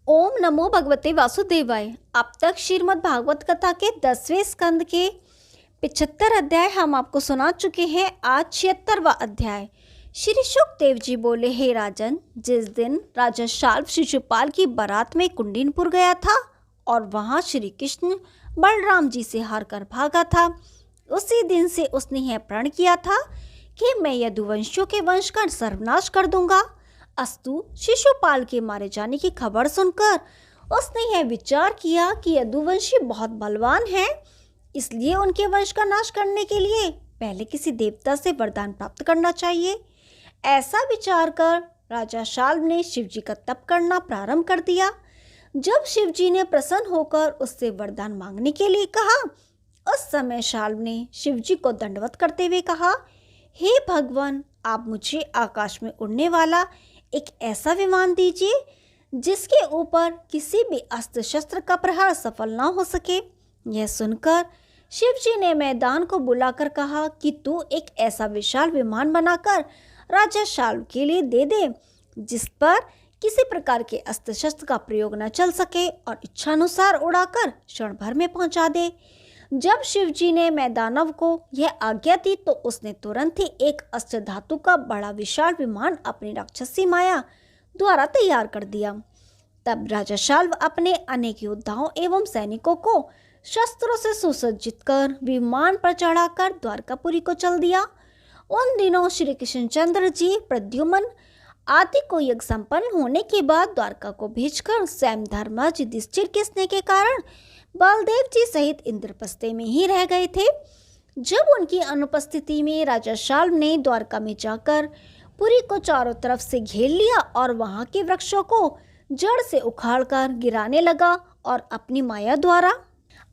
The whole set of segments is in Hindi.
ओम नमो भगवते वासुदेवाय। अब तक श्रीमद् भागवत कथा के 10वें स्कंद के 75 अध्याय हम आपको सुना चुके हैं। आज 76वां अध्याय। श्री शुकदेव जी बोले, हे राजन, जिस दिन राजा शाल्व शिशुपाल की बारात में कुंडीनपुर गया था और वहां श्री कृष्ण बलराम जी से हार कर भागा था, उसी दिन से उसने यह प्रण किया था कि मैं यदुवंशियों के वंश का सर्वनाश कर दूंगा। अस्तु, शिशुपाल के मारे जाने की खबर सुनकर उसने यह विचार किया कि यदुवंशी बहुत बलवान हैं, इसलिए उनके वंश का नाश करने के लिए पहले किसी देवता से वरदान प्राप्त करना चाहिए। ऐसा विचार कर राजा शाल्व ने शिवजी का तप करना प्रारंभ कर दिया। जब शिवजी ने प्रसन्न होकर उससे वरदान मांगने के लिए कहा, उस समय शाल्व ने शिवजी को दंडवत करते हुए कहा, हे भगवान, आप मुझे आकाश में उड़ने वाला एक ऐसा विमान दीजिए जिसके ऊपर किसी भी अस्त्र शस्त्र का प्रहार सफल ना हो सके। यह सुनकर शिवजी ने मैदान को बुलाकर कहा कि तू एक ऐसा विशाल विमान बनाकर राजा शाल्व के लिए दे दे जिस पर किसी प्रकार के अस्त्र शस्त्र का प्रयोग न चल सके और इच्छानुसार उड़ाकर क्षण भर में पहुंचा दे। जब शिवजी ने मैदानव को यह आज्ञा दी तो उसने तुरंत ही एक अस्त्र धातु का बड़ा विशाल विमान अपनी राक्षसी माया द्वारा तैयार कर दिया। तब राजा शाल्व अपने अनेक योद्धाओं एवं सैनिकों को शस्त्रों से सुसज्जित कर विमान पर चढ़ाकर द्वारकापुरी को चल दिया। उन दिनों श्री कृष्णचंद्र जी प्रद्युम्न आदि को यज्ञ संपन्न होने के बाद द्वारका को भेजकर स्वयं धर्मराज युधिष्ठिर के स्नेह के कारण बलदेव जी सहित इंद्रप्रस्थ में ही रह गए थे। जब उनकी अनुपस्थिति में राजा शाल्व ने द्वारका में जाकर पुरी को चारों तरफ से घेर लिया और वहां के वृक्षों को जड़ से उखाड़कर गिराने लगा और अपनी माया द्वारा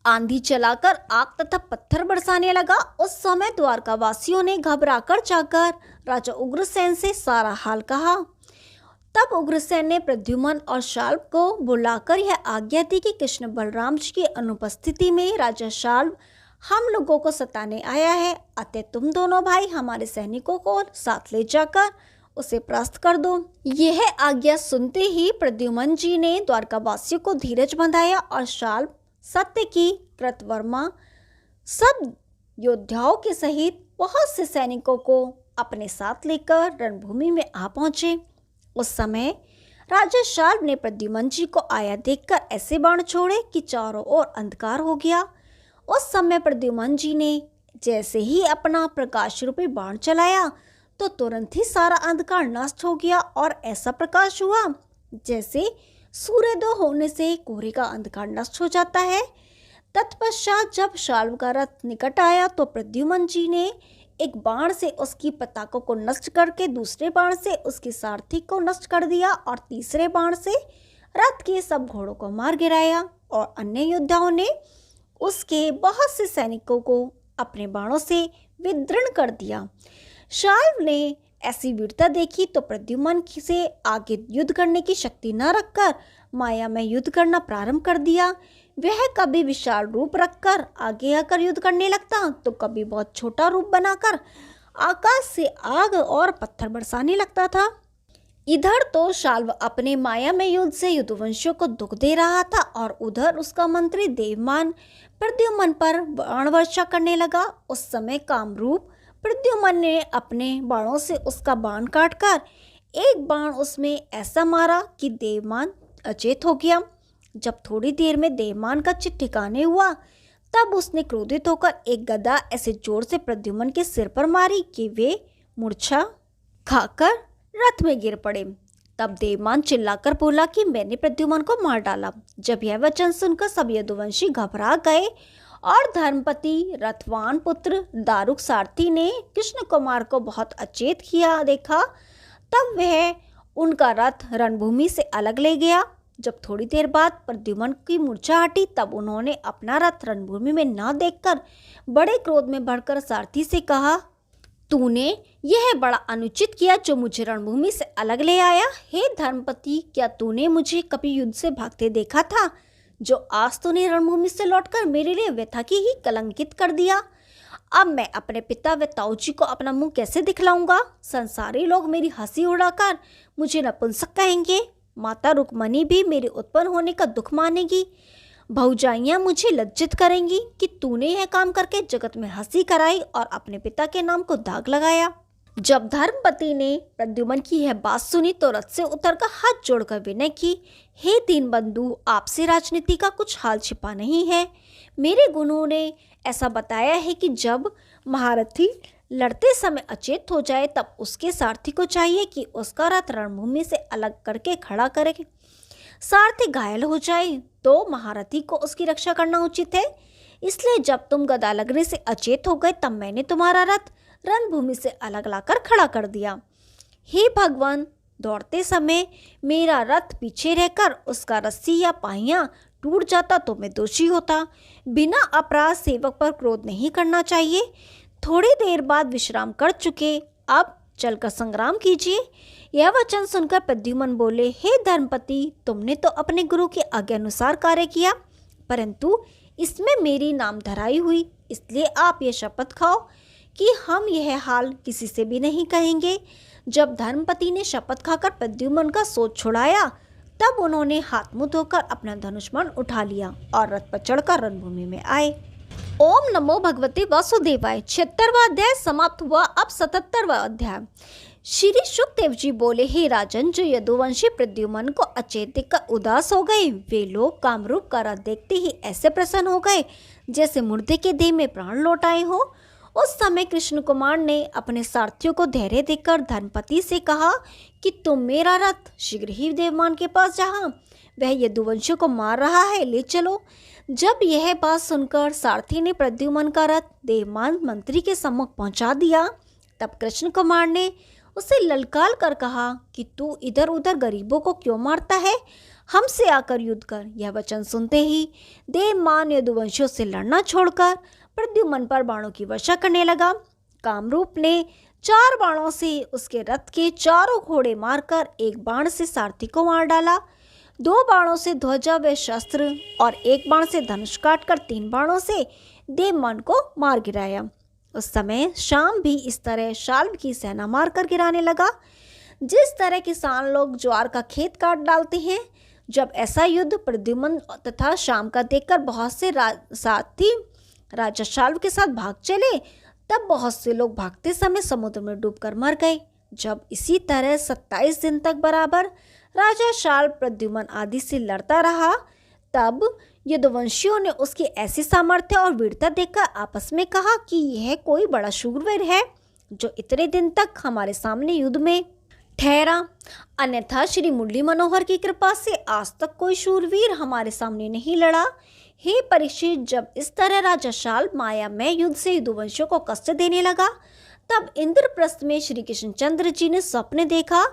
आंधी चलाकर आग तथा पत्थर बरसाने लगा। उस समय द्वारका वासियों ने घबराकर जाकर राजा उग्रसेन से सारा हाल कहा। तब उग्रसेन ने प्रद्युम्न और शाल्व को बुलाकर यह आज्ञा दी कि कृष्ण बलराम जी की अनुपस्थिति में राजा शाल्व हम लोगों को सताने आया है, अतः तुम दोनों भाई हमारे सैनिकों को साथ ले जाकर उसे परास्त कर दो। यह आज्ञा सुनते ही प्रद्युम्न जी ने द्वारका वासियों को धीरज बंधाया और शाल्व सत्यकी, कृतवर्मा सब योद्धाओं के सहित बहुत से सैनिकों को अपने साथ लेकर रणभूमि में आ पहुंचे। उस समय राजा शाल्व ने प्रद्युम्न जी को आया देखकर ऐसे बाण छोड़े कि चारों ओर अंधकार हो गया। उस समय प्रद्युम्न जी ने जैसे ही अपना प्रकाश रूपी बाण चलाया तो तुरंत ही सारा अंधकार नष्ट हो गया और ऐसा प्रकाश हुआ जैसे सूर्योदय होने से कोहरे का अंधकार नष्ट हो जाता है। तत्पश्चात जब शाल्व का रथ निकट आया तो प्रद्युम्न जी ने एक बाण से उसकी पताकों को नष्ट करके दूसरे बाण से उसके सारथी को नष्ट कर दिया और तीसरे बाण से रथ के सब घोड़ों को मार गिराया और अन्य योद्धाओं ने उसके बहुत से सैनिकों को अपने बाणों से विदीर्ण कर दिया। शाल्व ने ऐसी वीरता देखी तो प्रद्युम्न से आगे युद्ध करने की शक्ति न रखकर माया में युद्ध करना प्रारंभ कर दिया। वह कभी विशाल रूप रखकर आगे आकर युद्ध करने लगता तो कभी बहुत छोटा रूप बनाकर आकाश से आग और पत्थर बरसाने लगता था। इधर तो शाल्व अपने माया में युद्ध से यदुवंशियों को दुख दे रहा था और उधर उसका मंत्री देवमान प्रद्युम्न पर बाण वर्षा करने लगा। उस समय कामरूप प्रद्युम्न ने अपने बाणों से उसका बाण काटकर एक बाण उसमें ऐसा मारा कि देवमान अचेत हो गया। जब थोड़ी देर में देवमान का चित्त ठिकाने हुआ तब उसने क्रोधित होकर एक गदा ऐसे जोर से प्रद्युम्न के सिर पर मारी कि वे मूर्छा खाकर रथ में गिर पड़े। तब देवमान चिल्लाकर बोला कि मैंने प्रद्युम्न को मार डाला। जब यह वचन सुनकर सब यदुवंशी घबरा गए और धर्मपति रथवान पुत्र दारुक सारथी ने कृष्ण कुमार को बहुत अचेत किया देखा, तब वह उनका रथ रणभूमि से अलग ले गया। जब थोड़ी देर बाद प्रद्युम्न की मूर्छा हटी तब उन्होंने अपना रथ रणभूमि में न देखकर बड़े क्रोध में भरकर सारथी से कहा, तूने यह बड़ा अनुचित किया जो मुझे रणभूमि से अलग ले आया। हे धर्मपति, क्या तूने मुझे कभी युद्ध से भागते देखा था? जो आज तूने रणभूमि से लौटकर मेरे लिए व्यथा की ही कलंकित कर दिया। अब मैं अपने पिता व ताऊजी को अपना मुंह कैसे दिखलाऊंगा? संसारी लोग मेरी हंसी उड़ाकर मुझे नपुंसक कहेंगे। माता रुक्मणी भी मेरे उत्पन्न होने का दुख मानेगी। भौजाइयाँ मुझे लज्जित करेंगी कि तूने यह काम करके जगत में हंसी कराई और अपने पिता के नाम को दाग लगाया। जब धर्मपति ने प्रद्युम्न की यह बात सुनी तो रथ से उतरकर हाथ जोड़कर विनय की, हे दीनबंधु, आपसे राजनीति का कुछ हाल छिपा नहीं है। मेरे गुरुओं ने ऐसा बताया है कि जब महारथी लड़ते समय अचेत हो जाए तब उसके सारथी को चाहिए कि उसका रथ रणभूमि से अलग करके खड़ा करे। सारथी घायल हो जाए तो महारथी को उसकी रक्षा करना उचित है। इसलिए जब तुम गदा लगने से अचेत हो गए तब मैंने तुम्हारा रथ रणभूमि से अलग लाकर खड़ा कर दिया। हे भगवान, दौड़ते समय मेरा रथ पीछे रहकर उसका रस्सी या पहिया टूट जाता तो मैं दोषी होता। बिना अपराध सेवक पर क्रोध नहीं करना चाहिए। थोड़ी देर बाद विश्राम कर चुके, अब चलकर संग्राम कीजिए। यह वचन सुनकर प्रद्युम्न बोले, हे धर्मपति, तुमने तो अपने गुरु की आज्ञा अनुसार कार्य किया, परंतु इसमें मेरी नाम धराई हुई, इसलिए आप ये शपथ खाओ कि हम यह हाल किसी से भी नहीं कहेंगे। जब धर्मपति ने शपथ खाकर प्रद्युम्न का सोच छुड़ाया तब उन्होंने हाथ मुंह धोकर अपना धनुष्मान उठा लिया और रथ पर चढ़कर रणभूमि में आए। ओम नमो भगवते वासुदेवाय। 76वां अध्याय समाप्त हुआ। अब 77वां अध्याय। श्री शुकदेव जी बोले, हे राजन, जो यदुवंशी प्रद्युम्न को अचेत देखकर उदास हो गए, वे लोग कामरूप का रथ देखते ही ऐसे प्रसन्न हो गए जैसे मुर्दे के देह में प्राण लौट आए हो। उस समय कृष्ण कुमार ने अपने सारथियों को धैर्य देकर धर्मपति से कहा कि तुम मेरा रथ शीघ्र ही देवमान के पास, जहाँ वह यदुवंशियों को मार रहा है, ले चलो। जब यह बात सुनकर सारथी ने प्रद्युम्न का रथ देवमान मंत्री के सम्मुख पहुंचा दिया तब कृष्ण कुमार ने उसे ललकार कर कहा कि तू इधर उधर गरीबों को क्यों मारता है, हमसे आकर युद्ध कर। यह वचन सुनते ही देवमान यदुवंशियों से लड़ना छोड़कर प्रद्युम्न पर बाणों की वर्षा करने लगा। कामरूप ने 4 बाणों से उसके रथ के चारों घोड़े मारकर एक बाण से सारथी को मार डाला, 2 बाणों से ध्वजा व शस्त्र और 1 बाण से धनुष काटकर 3 बाणों से देवमान को मार गिराया। उस समय शाम भी इस तरह शाल्व की सेना मारकर गिराने लगा, जिस तरह किसान लोग ज्वार का खेत काट डालते हैं। जब ऐसा युद्ध प्रद्युम्न तथा शाम का देखकर बहुत से साथी राजा शाल्व के साथ भाग चले, तब बहुत से लोग भागते समय समुद्र में डूबकर मर गए। जब इसी तरह 27 दिन तक बराबर राजा शाल्व प्रद्युम्न आदि से लड़ता रहा, तब यदुवंशियों ने उसकी ऐसी सामर्थ्य और वीरता देखकर आपस में कहा कि यह कोई बड़ा शूरवीर है जो इतने दिन तक हमारे सामने युद्ध में ठहरा, अन्यथा श्री मुरली मनोहर की कृपा से आज तक कोई शूरवीर हमारे सामने नहीं लड़ा। हे परीक्षित, जब इस तरह राजा शाल्व मायामय युद्ध से यदुवंशियों को कष्ट देने लगा, तब इंद्रप्रस्थ में श्री कृष्णचंद्र जी ने स्वप्न देखा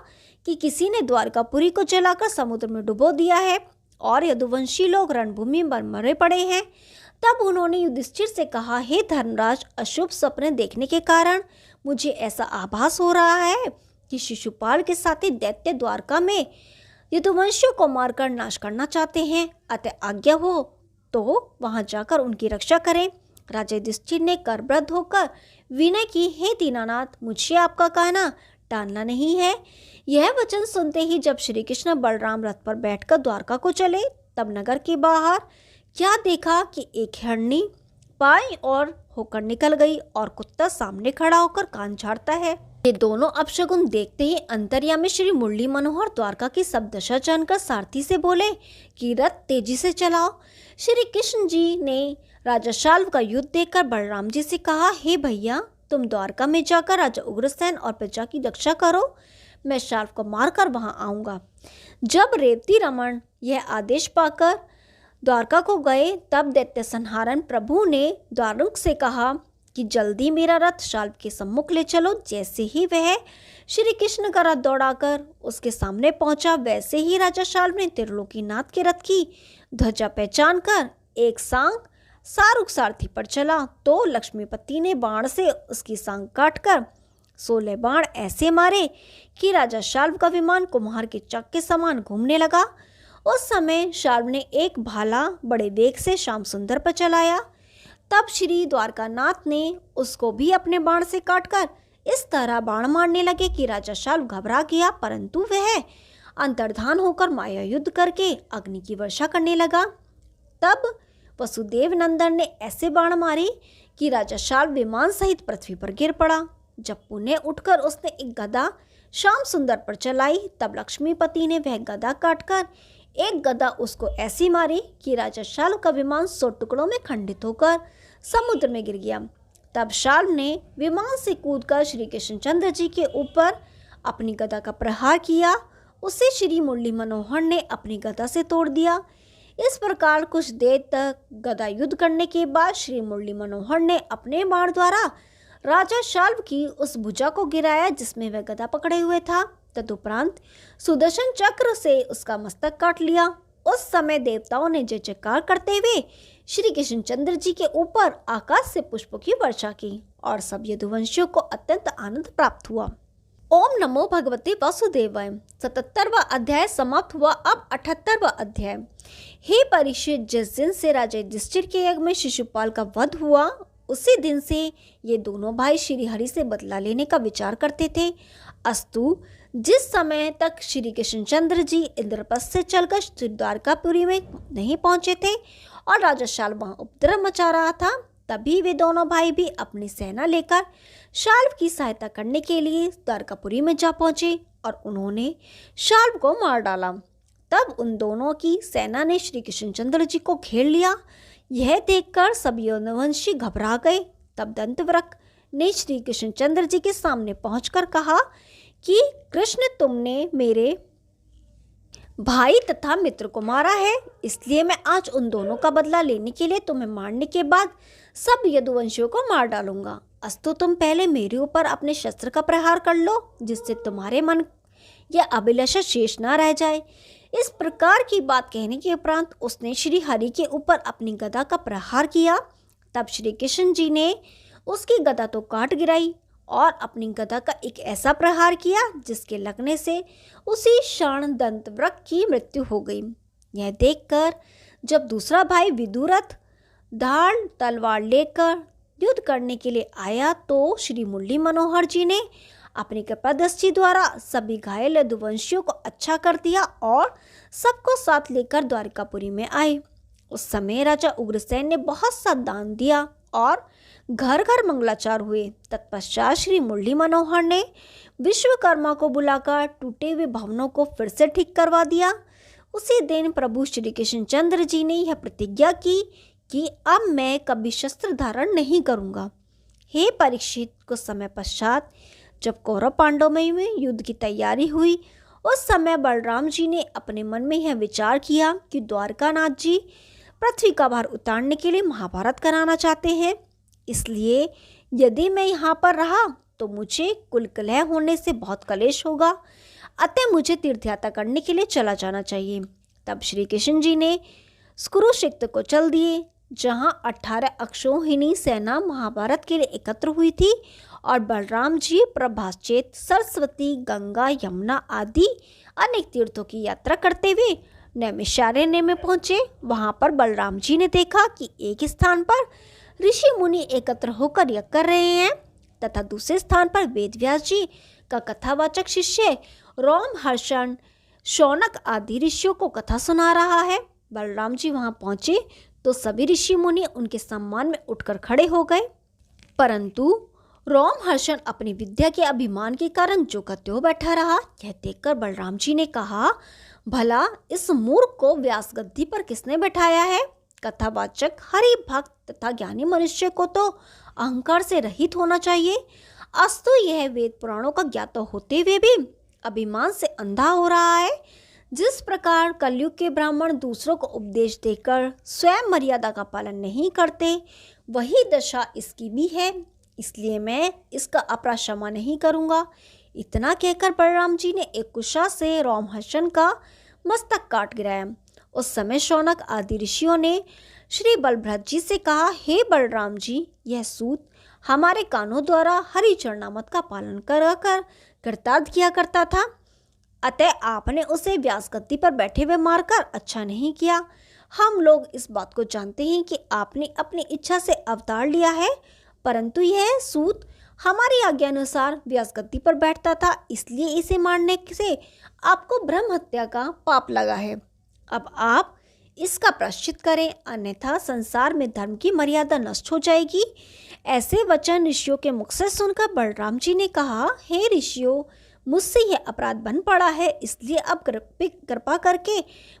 कि किसी ने द्वारकापुरी को जलाकर समुद्र में डुबो दिया है और यदुवंशी लोग रणभूमि पर मरे पड़े हैं। तब उन्होंने युधिष्ठिर से कहा, हे धर्मराज, अशुभ स्वप्न देखने के कारण मुझे ऐसा आभास हो रहा है कि शिशुपाल के साथी दैत्य द्वारका में यदुवंशियों को मारकर नाश करना चाहते हैं, अतः आज्ञा हो तो वहां जाकर उनकी रक्षा करें। राजा युधिष्ठिर ने करबद्ध होकर विनय की, हे दीनानाथ, मुझे आपका कहना टालना नहीं है। यह वचन सुनते ही जब श्री कृष्ण बलराम रथ पर बैठकर द्वारका को चले, तब नगर के बाहर क्या देखा कि एक हिरणी बाईं ओर होकर निकल गई और कुत्ता सामने खड़ा होकर कान झाड़ता है। ये दोनों अपशगुन देखते ही अंतर्यामी श्री मुरली मनोहर द्वारका की सब दशा जानकर सारथी से बोले कि रथ तेजी से चलाओ। श्री कृष्ण जी ने राजा शाल्व का युद्ध देखकर बलराम जी से कहा, हे भैया, तुम द्वारका में जाकर राजा उग्रसेन और प्रजा की रक्षा करो, मैं शाल्व को मारकर वहां आऊंगा। जब रेवती रमन यह आदेश पाकर द्वारका को गए, तब दैत्य संहारण प्रभु ने द्वारक से कहा कि जल्दी मेरा रथ शाल्व के सम्मुख ले चलो। जैसे ही वह श्री कृष्ण का रथ दौड़ाकर उसके सामने पहुंचा, वैसे ही राजा शाल्व ने त्रिलोकीनाथ के रथ की ध्वजा पहचान कर एक सांग सारुक सारथी पर चला, तो लक्ष्मीपति ने बाण से उसकी सांग काटकर 16 बाण ऐसे मारे कि राजा शाल्व का विमान कुम्हार के चक के समान घूमने लगा। उस समय शाल्व ने एक भाला बड़े वेग से श्याम सुंदर पर चलाया। तब श्री द्वारकानाथ ने उसको भी अपने बाण से काटकर इस तरह बाण मारने लगे कि राजा शाल्व घबरा गया, परंतु वह अंतर्धान होकर माया युद्ध करके अग्नि की वर्षा करने लगा। तब वसुदेव नंदन ने ऐसे बाण मारे कि राजा शाल्व विमान सहित पृथ्वी पर गिर पड़ा। जब पुनः उठकर उसने एक गदा श्याम सुंदर पर चलाई, तब लक्ष्मीपति ने वह गदा काटकर एक गदा उसको ऐसी मारी कि राजा शाल्व का विमान 100 टुकड़ों में खंडित होकर समुद्र में गिर गया। तब शाल्व ने विमान से कूदकर श्री कृष्णचंद्र जी के ऊपर अपनी गदा का प्रहार किया। उसे श्री मुरली मनोहर ने अपनी गदा से तोड़ दिया। इस प्रकार कुछ देर तक गदा युद्ध करने के बाद श्री मुरली मनोहर ने अपने बाण द्वारा राजा शाल्व की उस भुजा को गिराया जिसमें वह गदा पकड़े हुए था। तदुपरांत सुदर्शन चक्र से उसका मस्तक काट लिया। उस समय देवताओं ने जय जयकार करते हुए श्री कृष्णचंद्र जी के ऊपर आकाश से पुष्पों की वर्षा की और सब यदुवंशियों को अत्यंत आनंद प्राप्त हुआ। ओम नमो भगवते वासुदेवाय। 77वां अध्याय समाप्त हुआ। अब 78वां अध्याय। हे परीक्षित, जिस दिन से राजा युधिष्ठिर के यज्ञ में शिशुपाल का वध हुआ उसी दिन से ये दोनों भाई श्री हरि से बदला लेने का विचार करते थे। अस्तु, जिस समय तक श्री कृष्णचंद्र जी इंद्रप्रस्थ से चलकर द्वारकापुरी में नहीं पहुंचे थे और राजा शाल्व वहां उपद्रव मचा रहा था, तभी वे दोनों भाई भी अपनी सेना लेकर शाल्व की सहायता करने के लिए द्वारकापुरी में जा पहुंचे और उन्होंने शाल्व को मार डाला। तब उन दोनों की सेना ने श्री कृष्णचंद्र जी को घेर लिया। यह देखकर सब यदुवंशी घबरा गए। तब दंतवक्र ने श्री कृष्णचंद्र जी के सामने पहुंचकर कहा कि कृष्ण, तुमने मेरे भाई तथा मित्र को मारा है, इसलिए मैं आज उन दोनों का बदला लेने के लिए तुम्हें मारने के बाद सब यदुवंशियों को मार डालूंगा। अस्तु, तुम पहले मेरे ऊपर अपने शस्त्र का प्रहार कर लो, जिससे तुम्हारे मन यह अभिलाषा शेष न रह जाए। इस प्रकार की बात कहने के उपरांत उसने श्री हरि के ऊपर अपनी गदा का प्रहार किया। तब श्री कृष्ण जी ने उसकी गदा तो काट गिराई और अपनी गदा का एक ऐसा प्रहार किया जिसके लगने से उसी क्षण दंतवक्र की मृत्यु हो गई। यह देखकर जब दूसरा भाई विदुरथ ढाल तलवार लेकर युद्ध करने के लिए आया तो श्री मुरली मनोहर जी ने अपनी कृपादृष्टि द्वारा सभी घायल यदुवंशियों को अच्छा कर दिया और सबको साथ लेकर द्वारकापुरी में आए। उस समय राजा उग्रसेन ने बहुत सा दान दिया और घर घर मंगलाचार हुए। तत्पश्चात श्री मुरली मनोहर ने विश्वकर्मा को बुलाकर टूटे हुए भवनों को फिर से ठीक करवा दिया। उसी दिन प्रभु श्री कृष्णचंद्र जी ने यह प्रतिज्ञा की कि अब मैं कभी शस्त्र धारण नहीं करूँगा। हे परीक्षित, कुछ समय पश्चात जब कौरव पांडवों में युद्ध की तैयारी हुई, उस समय बलराम जी ने अपने मन में यह विचार किया कि द्वारकानाथ जी पृथ्वी का भार उतारने के लिए महाभारत कराना चाहते हैं। इसलिए यदि मैं यहाँ पर रहा तो मुझे कुल कलह होने से बहुत कलेश होगा, अतः मुझे तीर्थयात्रा करने के लिए चला जाना चाहिए। तब श्री कृष्ण जी ने कुरुक्षेत्र को चल दिए, जहाँ 18 अक्षौहिणी सेना महाभारत के लिए एकत्र हुई थी और बलराम जी प्रभासचेत, सरस्वती, गंगा, यमुना आदि अनेक तीर्थों की यात्रा करते हुए नैमिषारण्य में पहुँचे। वहाँ पर बलराम जी ने देखा कि एक स्थान पर ऋषि मुनि एकत्र होकर यज्ञ कर रहे हैं तथा दूसरे स्थान पर वेदव्यास जी का कथावाचक शिष्य रोमहर्षण, शौनक आदि ऋषियों को कथा सुना रहा है। बलराम जी वहां पहुंचे तो सभी ऋषि मुनि उनके सम्मान में उठकर खड़े हो गए, परंतु रोमहर्षण अपनी विद्या के अभिमान के कारण जो का त्यों बैठा रहा। यह देखकर बलराम जी ने कहा, भला इस मूर्ख को व्यास गद्दी पर किसने बैठाया है? कथावाचक हरि भक्त तथा ज्ञानी मनुष्य को तो अहंकार से रहित होना चाहिए। अस्तु यह वेद पुराणों का ज्ञाता होते हुए भी अभिमान से अंधा हो रहा है। जिस प्रकार कलयुग के ब्राह्मण दूसरों को उपदेश देकर स्वयं मर्यादा का पालन नहीं करते, वही दशा इसकी भी है। इसलिए मैं इसका अपराध क्षमा नहीं करूँगा। इतना कहकर बलराम जी ने एक कुशा से रोमहर्षण का मस्तक काट गिराया। उस समय शौनक आदि ऋषियों ने श्री बलभद्र जी से कहा, हे बलराम जी, यह सूत हमारे कानों द्वारा हरि चरणामत का पालन कर कृतार्थ किया करता था, अतः आपने उसे व्यास गद्दी पर बैठे हुए मारकर अच्छा नहीं किया। हम लोग इस बात को जानते हैं कि आपने अपनी इच्छा से अवतार लिया है, परंतु यह सूत हमारी आज्ञा अनुसार व्यास गद्दी पर बैठता था, इसलिए इसे मारने से आपको ब्रह्म हत्या का पाप लगा है। अब आप इसका प्रायश्चित करें, अन्यथा संसार में धर्म की मर्यादा नष्ट हो जाएगी। ऐसे वचन ऋषियों के मुख से सुनकर बलराम जी ने कहा, हे ऋषियों, मुझसे यह अपराध बन पड़ा है, इसलिए अब कृपा करके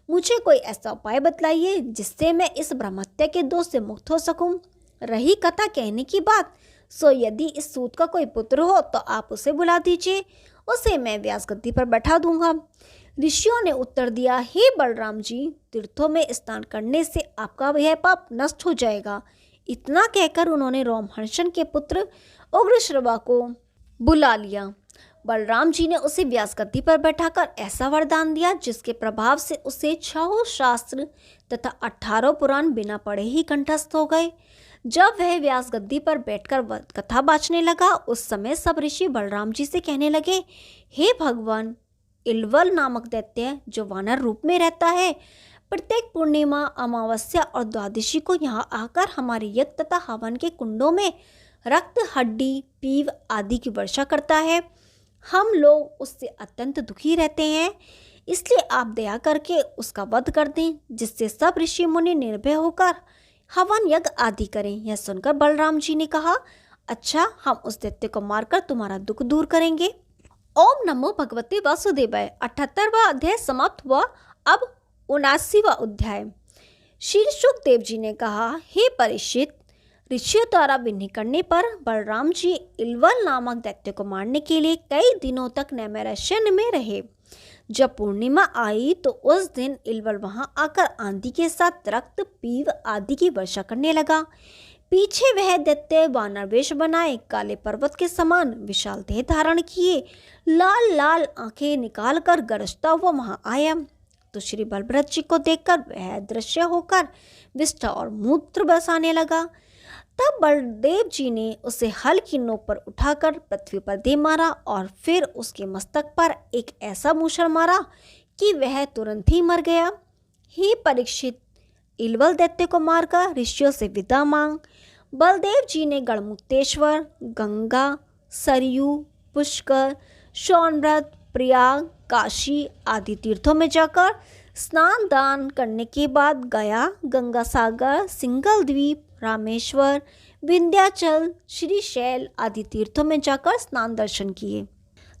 मुझे कोई ऐसा उपाय बतलाइए जिससे मैं इस ब्रह्महत्या के दोष से मुक्त हो सकूं। रही कथा कहने की बात, सो यदि इस सूत का कोई पुत्र हो तो आप उसे बुला दीजिए, उसे मैं व्यास गद्दी पर बैठा दूंगा। ऋषियों ने उत्तर दिया, हे बलराम जी, तीर्थों में स्नान करने से आपका यह पाप नष्ट हो जाएगा। इतना कहकर उन्होंने रोमहर्षण के पुत्र उग्रश्रवा को बुला लिया। बलराम जी ने उसे व्यास गद्दी पर बैठाकर ऐसा वरदान दिया जिसके प्रभाव से उसे 6 शास्त्र तथा 18 पुराण बिना पढ़े ही कंठस्थ हो गए। जब वह व्यास गद्दी पर बैठकर कथा बाँचने लगा, उस समय सब ऋषि बलराम जी से कहने लगे, हे भगवान, इलवल नामक दैत्य जो वानर रूप में रहता है, प्रत्येक पूर्णिमा, अमावस्या और द्वादशी को यहाँ आकर हमारे यज्ञ तथा हवन के कुंडों में रक्त, हड्डी, पीव आदि की वर्षा करता है। हम लोग उससे अत्यंत दुखी रहते हैं, इसलिए आप दया करके उसका वध कर दें, जिससे सब ऋषि मुनि निर्भय होकर हवन यज्ञ आदि करें। यह सुनकर बलराम जी ने कहा, अच्छा, हम उस दैत्य को मारकर तुम्हारा दुख दूर करेंगे। ओम नमो भगवते वासुदेवाय। 78वां अध्याय समाप्त हुआ। अब 79वां अध्याय। श्री शुकदेव जी ने कहा, हे परीक्षित, ऋषियों द्वारा विनय करने पर बलराम जी इलवल नामक दैत्य को मारने के लिए कई दिनों तक नैमिषारण्य में रहे। जब पूर्णिमा आई तो उस दिन इलवल वहां आकर आंधी के साथ रक्त, पीव आदि की वर्षा करने लगा। पीछे वह दैत्य वानर वेश बनाए, काले पर्वत के समान विशाल देह धारण किए, लाल लाल आंखें निकालकर गरजता हुआ वहां आया। तो श्री बलभद्र जी को देखकर वह दृश्य होकर विष्ठा और मूत्र बरसाने लगा। तब बलदेव जी ने उसे हल की नोक पर उठाकर पृथ्वी पर दे मारा और फिर उसके मस्तक पर एक ऐसा मूषण मारा कि वह तुरंत ही मर गया। हे परीक्षित, इलवल दैत्य को मारकर ऋषियों से विदा मांग बलदेव जी ने गढ़मुक्तेश्वर, गंगा, सरयू, पुष्कर, सोनभद्र, प्रयाग, काशी आदि तीर्थों में जाकर स्नान दान करने के बाद गया, गंगा सागर, सिंगल द्वीप, रामेश्वर, विंध्याचल, श्रीशैल आदि तीर्थों में जाकर स्नान दर्शन किए।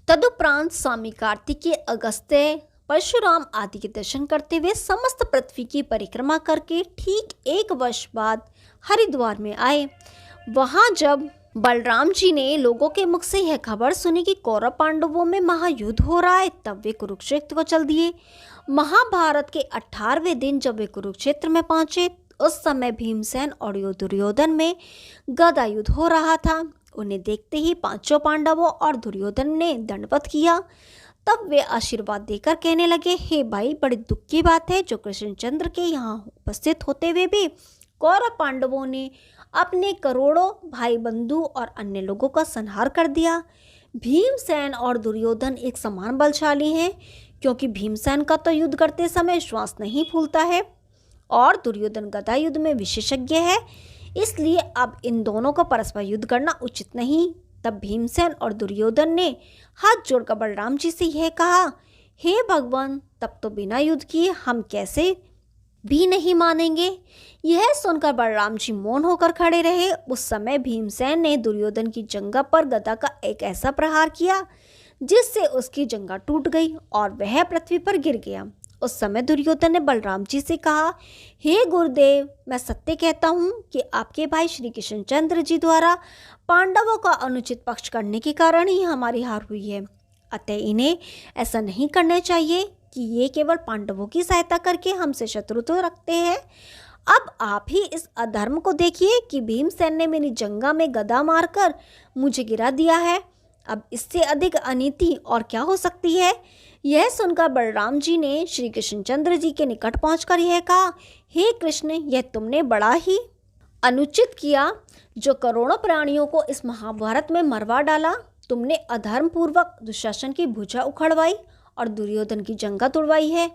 तदुपरांत स्वामी कार्तिकेय, अगस्त्य, परशुराम आदि के दर्शन करते हुए समस्त पृथ्वी की परिक्रमा करके ठीक 1 वर्ष बाद हरिद्वार में आए। वहां जब बलराम जी ने लोगों के मुख से यह खबर सुनी कि कौरव पांडवों में महायुद्ध हो रहा है, तब वे कुरुक्षेत्र को चल दिए। महाभारत के 18वें दिन जब वे कुरुक्षेत्र में पहुंचे, उस समय भीमसेन और दुर्योधन में गदा युद्ध हो रहा था। उन्हें देखते ही 5 पांडवों और दुर्योधन ने दंडवत किया। तब वे आशीर्वाद देकर कहने लगे, हे भाई, बड़ी दुख की बात है जो कृष्णचंद्र के यहाँ उपस्थित होते हुए भी कौरव पांडवों ने अपने करोड़ों भाई बंधु और अन्य लोगों का संहार कर दिया। भीमसेन और दुर्योधन एक समान बलशाली हैं, क्योंकि भीमसेन का तो युद्ध करते समय श्वास नहीं फूलता है और दुर्योधन गदा युद्ध में विशेषज्ञ है, इसलिए अब इन दोनों को परस्पर युद्ध करना उचित नहीं। तब भीमसेन और दुर्योधन ने हाथ जोड़कर बलराम जी से यह कहा, हे भगवान, तब तो बिना युद्ध किए हम कैसे भी नहीं मानेंगे। यह सुनकर बलराम जी मौन होकर खड़े रहे। उस समय भीमसेन ने दुर्योधन की जंघा पर गदा का एक ऐसा प्रहार किया जिससे उसकी जंघा टूट गई और वह पृथ्वी पर गिर गया। उस समय दुर्योधन ने बलराम जी से कहा, हे गुरुदेव, मैं सत्य कहता हूँ कि आपके भाई श्री कृष्णचंद्र जी द्वारा पांडवों का अनुचित पक्ष करने के कारण ही हमारी हार हुई है। अतः इन्हें ऐसा नहीं करना चाहिए कि ये केवल पांडवों की सहायता करके हमसे शत्रुता रखते हैं। अब आप ही इस अधर्म को देखिए कि भीमसेन ने मेरी जंघा में गदा मारकर मुझे गिरा दिया है। अब इससे अधिक अनीति और क्या हो सकती है। यह सुनकर बलराम जी ने श्री कृष्णचंद्र जी के निकट पहुंचकर यह कहा, हे कृष्ण, यह तुमने बड़ा ही अनुचित किया जो करोड़ों प्राणियों को इस महाभारत में मरवा डाला। तुमने अधर्म पूर्वक दुशासन की भुजा उखड़वाई और दुर्योधन की जंघा तोड़वाई है।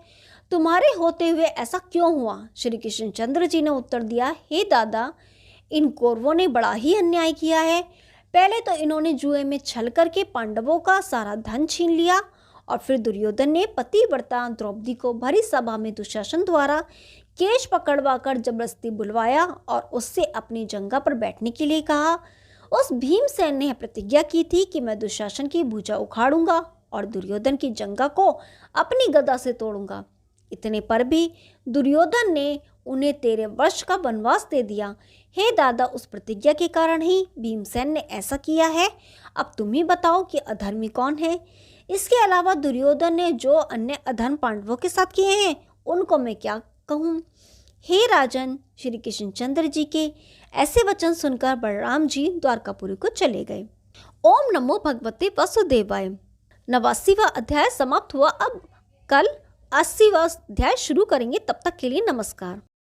तुम्हारे होते हुए ऐसा क्यों हुआ। श्री कृष्णचंद्र जी ने उत्तर दिया, हे दादा, इन कौरवों ने बड़ा ही अन्याय किया है। पहले तो इन्होंने जुए में छल करके पांडवों का सारा धन छीन लिया और फिर दुर्योधन ने पतिव्रता द्रौपदी को भरी सभा में दुशासन द्वारा केश पकड़वा कर जबरदस्ती बुलवाया और उससे अपनी जंगा पर बैठने के लिए कहा। उस भीमसेन ने प्रतिज्ञा की थी कि मैं दुशासन की भुजा उखाड़ूंगा और दुर्योधन की जंगा को अपनी गदा से तोड़ूंगा। इतने पर भी दुर्योधन ने उन्हें 13 वर्ष का वनवास दे दिया। हे दादा, उस प्रतिज्ञा के कारण ही भीमसेन ने ऐसा किया है। अब तुम ही बताओ कि अधर्मी कौन है। इसके अलावा दुर्योधन ने जो अन्य अधर्म पांडवों के साथ किए हैं उनको मैं क्या कहूँ। हे राजन, श्री कृष्णचंद्र जी के ऐसे वचन सुनकर बलराम जी द्वारकापुरी को चले गए। ओम नमो भगवते वासुदेवाय। 89वां अध्याय समाप्त हुआ। अब कल 80वां अध्याय शुरू करेंगे। तब तक के लिए नमस्कार।